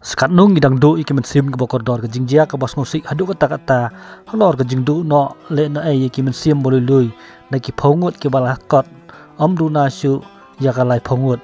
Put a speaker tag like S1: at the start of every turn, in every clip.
S1: Sekat nung gidang do iki mensim ke bokordor ke jingjia ke bos musik haduk kata-kata halor ke jingdu no le na ai iki mensim bolului na ki phongut ke balakot om du na shu ya ka lai phongut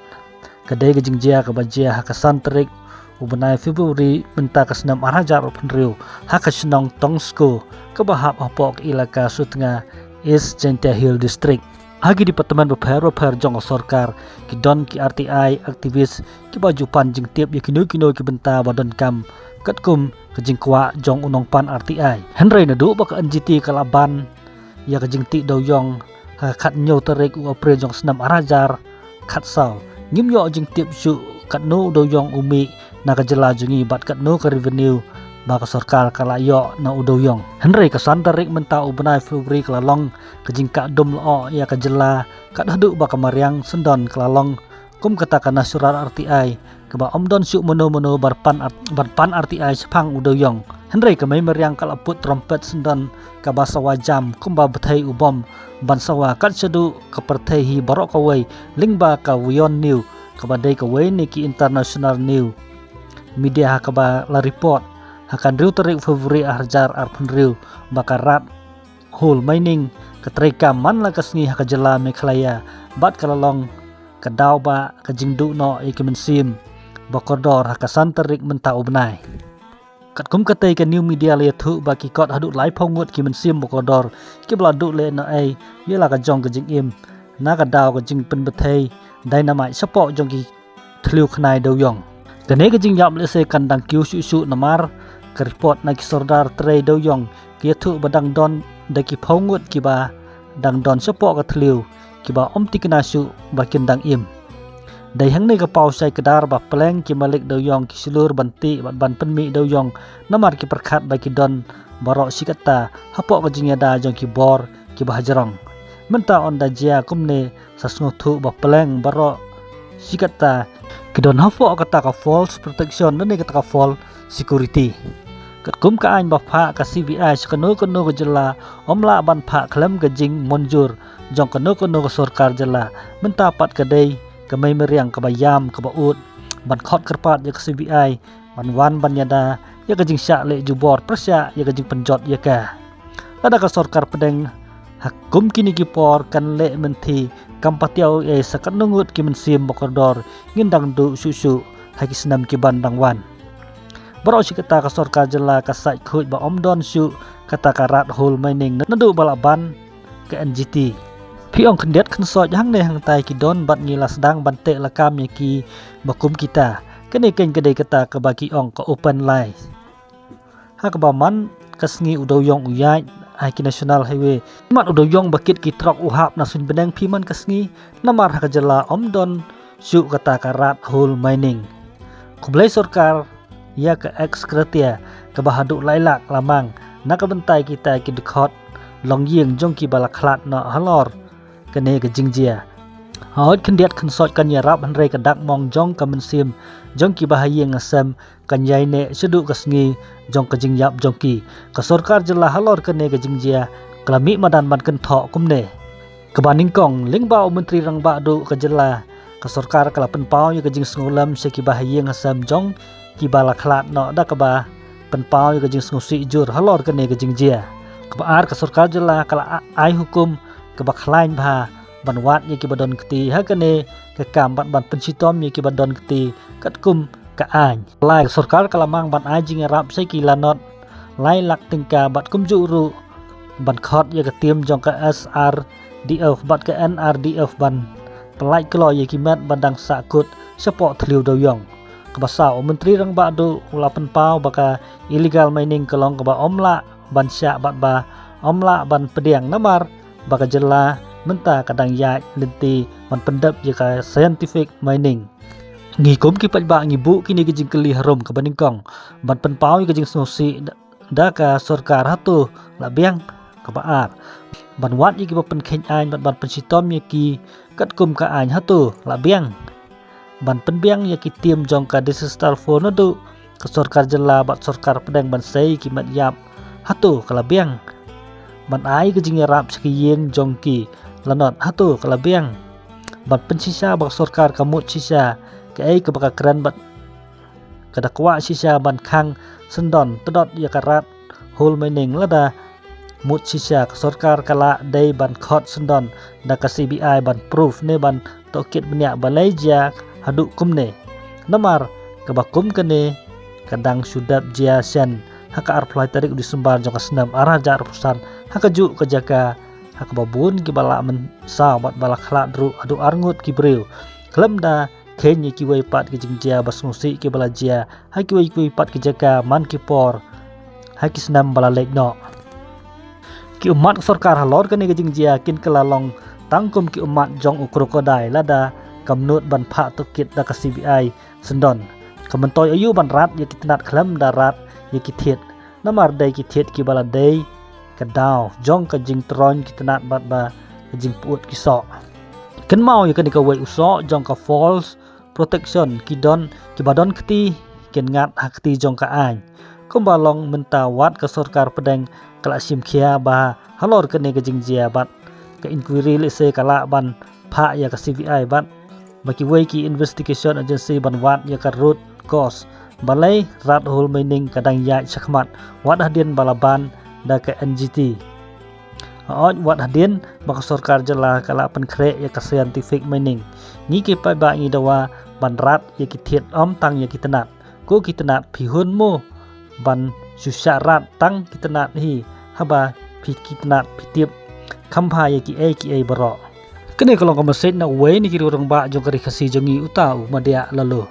S1: kedai ke jingjia ke bajia hakasan terik ubenai Februari menta ke senam arajar penriu hakasenong tongsko ke bahap apok ilaka sutnga East Gentia Hill District. Hagi Departemen Beper jong sorkar ki don ki RTI aktivis ki baju panjing tiap ya kino ki benta badon kam katkum ke jingkwa jong unong pan RTI Henry na do ba ka NGT kalaban ya ke jingti do yong ha khat nyo tarik u apre jong senam arajar khat saw nyim yo jing tiap su kat no do yong umi na ka jela jungi bat kat no ka revenue ba ka sorkar kala yo na udoyong Henry ka santarik menta ubenai Februari kelalong ke jingka dom lo ya ka jela kat hadu ba ka mariang sendon kelalong kum kata kana surat RTI ke ba omdon syuk mono barpan RTI sepang udoyong Henry ka mai mariang kala put trompet sendon ka basa wajam kum ba bethai ubom bansawa kat sedu ka pertehi barok kawai lingba ka wion new ka badai ka wei ni ki international new media ka ba la report akan riu terik Februari arjar arpun riu bakarat hul mining ketrika man la kasngi hakajela Meghalaya bat kalalong kadau ba kajingdu no ikimensim bokordor hakasan terik menta ubnai kat kum katai ke new media le thu ba ki kot haduk lai phongut kimensim bokordor ki bladu le na ai yela ka jong kajing im na ka dau kajing pen bethai dynamite support jong ki thliu khnai do yong kane kajing yap le se kandang kiu su namar ke report na ki sordar trei do yong ki thu badang don da ki phongut ki ba dang don support ka thliu ki ba om tikna su ba kindang im dai hang nei ka pau sai kedar ba pleng ki malik do yong ki silur banti ban penmi do yong namar ki perkhat ba ki don barok sikata hapok ka jingada jong ki bor ki ba hajarong menta on da jia kumne sasngo thu ba pleng barok sikata ki don hapok kata ka false protection ne kata ka false security kat kum ka ain ba pha ka CBI skano ke jela omla ban pha khlem ke jing monjur jong kano ke sorkar jela menta pat kedai ke mai meriang ke bayam ke baut ban khot kerpat ya ke CBI ban wan ban yada ya ke jing syak le jubor persya ya ke jing penjot ya ka ada ke sorkar pedeng hakum kini ki por kan le menti kampatiau e sakat nungut ki mensim bokordor ngindang du susu haki senam ki bandang wan Baro si kata ka sorkar jela ka sai khoj ba omdon syu kata karat hol mining nadu balaban ke NGT piong kendet khensoj hang ne hang tai ki don bat ngila sedang bante lakam ya ki bakum kita kene ken kedai kata ke baki ong ke open line ha ka baman kasngi udoyong uyai ai ki national highway mat udoyong bakit ki truk uhap na sun benang piman kasngi namar ha ka jela omdon syu kata karat hol mining kublai sorkar ya ke ekskratia ke bahaduk lailak lamang nak bentai kita ki dekhot long yeng jong ki balaklat no halor kene ke jingjia hot kendiat khensot kan yarap hanrei ke dak mong jong ka mensim jong ki bahayeng asam kan yai ne sedu kasngi jong ke jingyap jong ki ke sorkar jela halor kene ke jingjia klami madan ban ken tho kumne ke baningkong lingbau menteri rangba du ke jela ke sorkar kala penpau ya ke jing sengulam se ki bahayeng asam jong ki balaklat no da ka ba penpau ke jing sengusi jur halor kene ke jingjia ke baar ke sorkar jela kala ai hukum ke bakhlain bha banwat ye ki badon keti ha kene ke kam ban pensitom ye ki badon keti katkum ka an lai sorkar kalamang ban ai jing rap sai ki lanot lai lak tingka bat kum juru ban khot ye ke tim jong ka SRDF bat ke NRDF ban pelai klo ye ki mat bandang sakut support thliu do yong kabasau menteri rang ba do ulapan pau baka illegal mining kelong ka ba omla ban syak bat ba omla ban pediang namar baka jela menta kadang ya lenti ban pendap ye ka scientific mining ngikum ki pat ba ngibu kini ke jing keli harum ka baningkong ban pen pau ke jing sosi da ka sorkar hatu la biang ka baar ban wat ye ki ban khen ain ban pensitom ye ki katkum ka ain hatu la biang ban penbiang ya ki tim jong ka digital phone du ke sorkar jela bat sorkar pedang ban sei ki mat yap hatu kalabiang ban ai ke jing yarap sekiyeng jong ki lanot hatu kalabiang bat pensisa bak sorkar kamut sisa ke ai ke baka kran bat kedakwa sisa ban khang sendon tedot yakarat hul mening lada mut sisa sorkar kala day ban khot sendon da ka CBI ban proof ne ban tokit banyak Malaysia haduk kumne namar kebakum kene kadang sudap jia sen haka arplai tarik di sembar jangka senam arah jar pesan haka juk ke jaka haka babun ki balak men sabat balak khlak dru adu arngut ki breu klem da kenya ki wei pat ki jingjia bas musik ki bala jia haki wei pat ki jaka man ki por haki senam bala lek no ki umat sarkar halor kene ki jingjia kin kelalong tangkum ki umat jong ukrokodai lada kamnut ban phak tukit da ka CBI sendon kementoy ayu ban rat ya kitnat klem darat ya kithet namar dai kithet ki bala dai kadau jong ka jing tron kitnat bat ba jing puut kisok ken mau ya kan ka wei usok jong ka false protection ki badon keti ken ngat hakti jong ka an kombalong mentawat ka sarkar pedang kala sim khia ba halor kene ka jing jia bat ka inquiry le se kala ban phak ya ka CBI bat baki wei ki investigation agency ban wat ya ka root cause balai rat hul mining kadang ya sakmat wat hadin balaban da ka NGT oj wat hadin baka sarkar jala kala pen krek ya ka scientific mining ni ke pa ba ngi dawa ban rat ya ki thiet om tang ya kitnat ko kitnat phihun mo ban susyarat tang kitnat hi haba phi kitnat phitip khampa ya ki ai baro kene kolong ka mesin na wei ni ki rong ba jong kari khasi jongi utau madia lalu